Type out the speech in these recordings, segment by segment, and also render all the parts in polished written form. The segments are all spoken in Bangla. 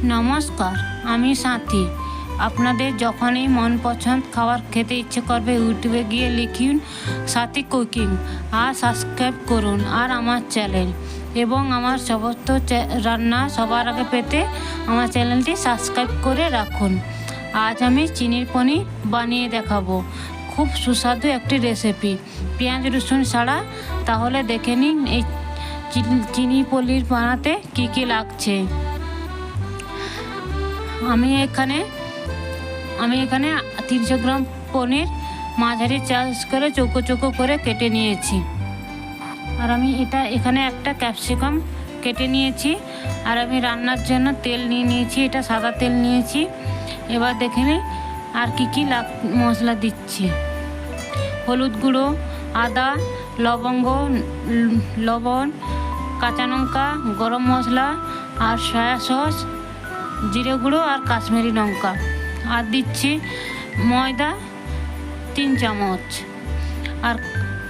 নমস্কার, আমি সাথী। আপনাদের যখনই মন পছন্দ খাবার খেতে ইচ্ছে করবে, ইউটিউবে গিয়ে লিখুন সাথী কুকিং আর সাবস্ক্রাইব করুন আর আমার চ্যানেল, এবং আমার সমস্ত রান্না সবার আগে পেতে আমার চ্যানেলটি সাবস্ক্রাইব করে রাখুন। আজ আমি চিনির পনির বানিয়ে দেখাবো। খুব সুস্বাদু একটি রেসিপি, পেঁয়াজ রসুন ছাড়া। তাহলে দেখে নিন এই চিনি পনির বানাতে কি কি লাগছে। আমি এখানে 300 গ্রাম পনির মাঝারি চাষ করে চৌকো চৌকো করে কেটে নিয়েছি। আর আমি এখানে একটা ক্যাপসিকাম কেটে নিয়েছি। আর আমি রান্নার জন্য তেল নিয়ে নিয়েছি, এটা সাদা তেল নিয়েছি। এবার দেখে নিই আর কি কি মশলা দিচ্ছি। হলুদ গুঁড়ো, আদা, লবণ, কাঁচা লঙ্কা, গরম মশলা আর সয়া সস, জিরে গুঁড়ো আর কাশ্মীরি লঙ্কা। আর দিচ্ছি ময়দা 3 চামচ, আর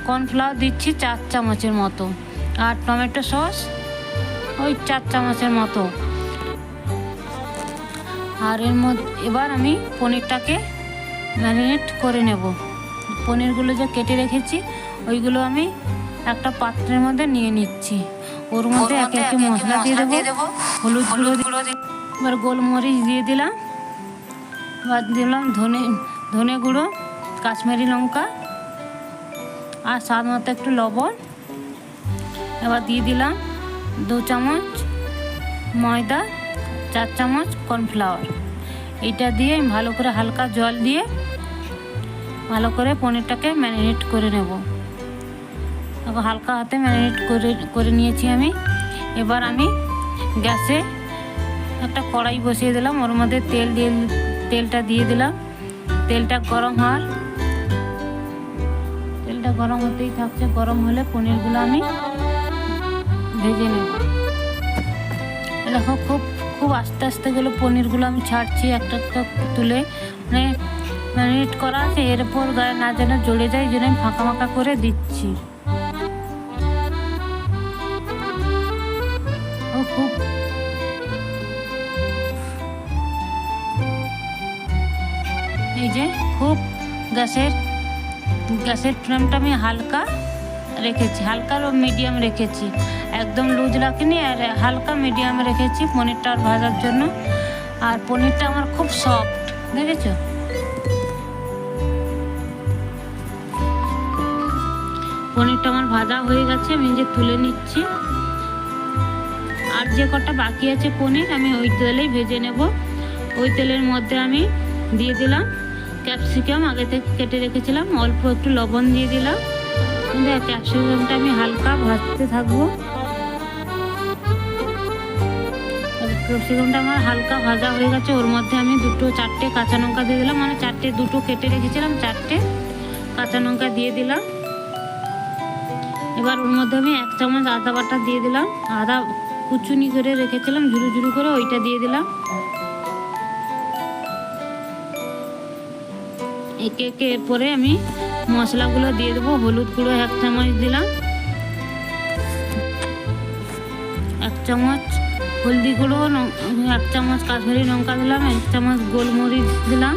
কর্নফ্লাওয়ার দিচ্ছি 4 চামচের মতো, আর টমেটো সস ওই 4 চামচের মতো। আর এর মধ্যে এবার আমি পনিরটাকে ম্যারিনেট করে নেব। পনিরগুলো যে কেটে রেখেছি ওইগুলো আমি একটা পাত্রের মধ্যে নিয়ে নিচ্ছি। ওর মধ্যে একে একে মশলা দিয়ে দেবো। হলুদ গুঁড়ো, এবার গোলমরিচ দিয়ে দিলাম, এবার দিলাম ধনে গুঁড়ো, কাশ্মীরি লঙ্কা আর স্বাদ মতো একটু লবণ। এবার দিয়ে দিলাম 2 চামচ ময়দা, 4 চামচ কর্নফ্লাওয়ার। এটা দিয়ে ভালো করে হালকা জল দিয়ে ভালো করে পনিরটাকে ম্যারিনেট করে নেব। হালকা হাতে ম্যারিনেট করে নিয়েছি আমি। এবার আমি গ্যাসে একটা কড়াই বসিয়ে দিলাম, ওর মধ্যে তেলটা দিয়ে দিলাম। তেলটা গরম হতেই থাকছে। গরম হলে পনিরগুলো আমি ভেজে নেব। দেখো খুব আস্তে আস্তে গেলে পনিরগুলো আমি ছাড়ছি একটা একটা তুলে, মানে ম্যারিনেট করা আছে, এরপর গায়ে না যেন জ্বলে যায়, যেন আমি ফাঁকা ফাঁকা করে দিচ্ছি। খুব এই যে খুব গ্যাসের ফ্লেমটা আমি হালকা রেখেছি, হালকা মিডিয়াম রেখেছি, একদম লুজ রাখিনি, আর হালকা মিডিয়াম রেখেছি পনিরটা ভাজার জন্য। আর পনিরটা আমার খুব সফট, দেখেছো? পনিরটা আমার ভাজা হয়ে গেছে, আমি যে তুলে নিচ্ছি। আর যে কটা বাকি আছে পনির আমি ওই তেলেই ভেজে নেব। ওই তেলের মধ্যে আমি দিয়ে দিলাম ক্যাপসিকাম, আগে থেকে কেটে রেখেছিলাম, অল্প একটু লবণ দিয়ে দিলাম। ক্যাপসিকামটা আমি হালকা ভাজতে থাকবো। ক্যাপসিকামটা আমার হালকা ভাজা হয়ে গেছে। ওর মধ্যে আমি 4টে কাঁচা লঙ্কা দিয়ে দিলাম, মানে 2 কেটে রেখেছিলাম, 4টে কাঁচা লঙ্কা দিয়ে দিলাম। এবার ওর মধ্যে আমি 1 চামচ আদা বাটা দিয়ে দিলাম। আদা কুচুনি করে রেখেছিলাম ঝুরু ঝুরু করে, ওইটা দিয়ে দিলাম। একে একে এরপরে আমি মশলাগুলো দিয়ে দেবো। হলুদ গুঁড়ো 1 চামচ দিলাম, 1 চামচ হলদি গুঁড়ো, 1 চামচ কাশ্মীরি লঙ্কা দিলাম, 1 চামচ গোলমরিচ দিলাম।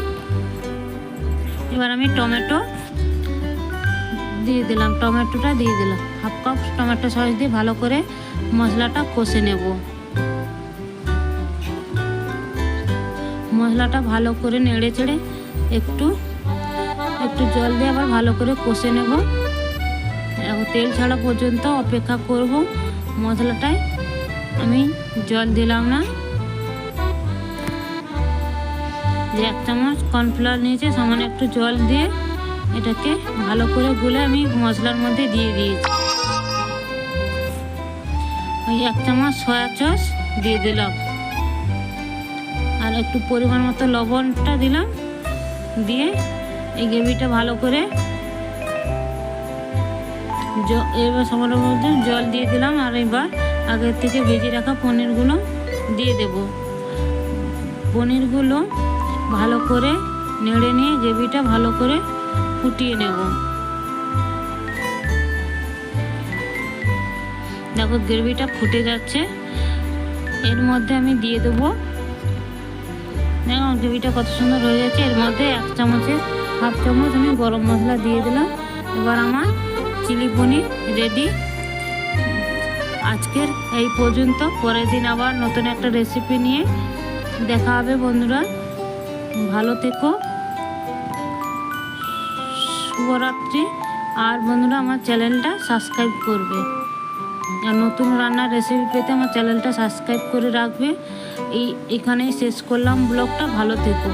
এবার আমি টমেটোটা দিয়ে দিলাম, 1/2 কাপ টমেটো সস দিয়ে ভালো করে মশলাটা কষে নেব। মশলাটা ভালো করে নেড়ে চেড়ে একটু জল দিয়ে আবার ভালো করে কষে নেব। তেল ছাড়া পর্যন্ত অপেক্ষা করব। মশলাটায় আমি জল দিলাম না। 1 চামচ কর্নফ্লাওয়ার নিয়েছি, সামান্য একটু জল দিয়ে এটাকে ভালো করে গুলে আমি মশলার মধ্যে দিয়ে দিয়েছি। ওই 1 চামচ সয়া সস দিয়ে দিলাম, আর একটু পরিমাণ মতো লবণটা দিলাম। দিয়ে এই গ্রেভিটা ভালো করে এবার সামান্য মধ্যে জল দিয়ে দিলাম। আর এবার আগের থেকে ভেজে রাখা পনিরগুলো দিয়ে দেব। পনিরগুলো ভালো করে নেড়ে নিয়ে গ্রেভিটা ভালো করে ফুটিয়ে নেব। দেখো গ্রেভিটা ফুটে যাচ্ছে। এর মধ্যে আমি দিয়ে দেবো দেখো গ্রেভিটা কত সুন্দর হয়ে গেছে। এর মধ্যে 1 চামচের হাফ চামচ আমি গরম মশলা দিয়ে দিলাম। এবার আমার চিলি পনির রেডি। আজকের এই পর্যন্ত, পরের দিন আবার নতুন একটা রেসিপি নিয়ে দেখা হবে বন্ধুরা। ভালো থেকো, শুভরাত্রি। আর বন্ধুরা আমার চ্যানেলটা সাবস্ক্রাইব করবে, আর নতুন রান্নার রেসিপি পেতে আমার চ্যানেলটা সাবস্ক্রাইব করে রাখবে। এখানেই শেষ করলাম ব্লগটা। ভালো থেকো।